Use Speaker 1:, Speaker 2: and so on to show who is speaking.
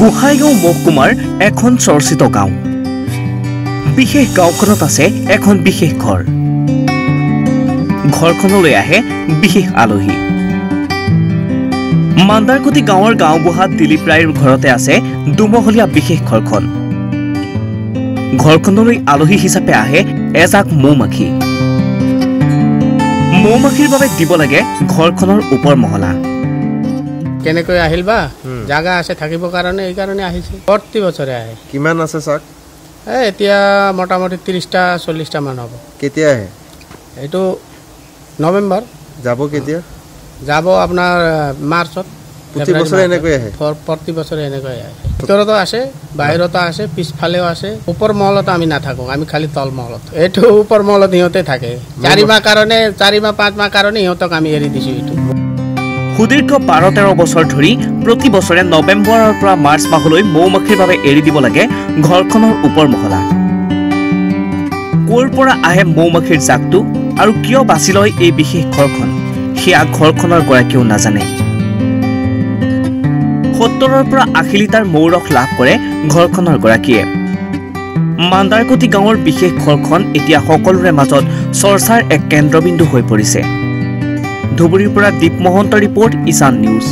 Speaker 1: গোহাইগাঁও মহকুমাৰ এখন চৰ্চিত গাঁও। বিশেষ গাঁওখনত আছে এখন বিশেষ ঘৰ। ঘৰখনলৈ আহে বিশেষ আলহী। মান্দাৰকুটি গাঁৱৰ গাঁওবুঢ়া দিলীপ ৰায়ৰ ঘৰতে আছে দুমহলীয়া বিশেষ ঘৰখন। ঘৰখনলৈ আলহী হিচাপে আহে এজাক মৌমাখি। মৌমাখিৰ বাবে দিব লাগে ঘৰখনৰ ওপৰ মহলা।
Speaker 2: কেনেকৈ আহিল বা জাগা আছে থাকিবৰ কাৰণে এই কাৰণে আহিছে। প্ৰতি বছৰে আহে।
Speaker 3: কিমান আছে চাক?
Speaker 2: এতিয়া মোটামুটি 30টা 40টা মান হ'ব।
Speaker 3: কেতিয়া আহে?
Speaker 2: এইটো নৱেম্বৰ।
Speaker 3: যাব কেতিয়া?
Speaker 2: যাব আপোনাৰ মাৰ্চত।
Speaker 3: প্ৰতি বছৰে এনেকৈ আহে?
Speaker 2: প্ৰতি বছৰে এনেকৈ আহে। ভিতৰতো আছে, বাহিৰতো আছে, পিছফালেও আছে। ওপৰ মহলতো আমি নাথাকো, আমি খালি তল মহলত। এইটো ওপৰ মহলত সিহঁতে থাকে। 4 মাহ কাৰণে 4 মাহ 5 মাহ কাৰণে সিহঁতক আমি এৰি দিছো। এইটো
Speaker 1: সুদীৰ্ঘ 12-13 বছৰ ধৰি প্ৰতি বছৰে নৱেম্বৰৰ পৰা মাৰ্চ মাহলৈ মৌমাখিৰ বাবে এৰি দিব লাগে ঘৰখনৰ ওপৰ মহলা। ক'ৰ পৰা আহে মৌমাখিৰ জাকটো আৰু কিয় বাছি লয় এই বিশেষ ঘৰখন, সেয়া ঘৰখনৰ গৰাকীয়েও নাজানে। 70ৰ পৰা 80 লিটাৰ মৌৰস লাভ কৰে ঘৰখনৰ গৰাকীয়ে। মান্দাৰকুটি গাঁৱৰ বিশেষ ঘৰখন এতিয়া সকলোৰে মাজত চৰ্চাৰ এক কেন্দ্ৰবিন্দু হৈ পৰিছে। ধুবুৰীৰ পৰা দীপ মহন্ত ৰিপৰ্ট, ঈশান নিউজ।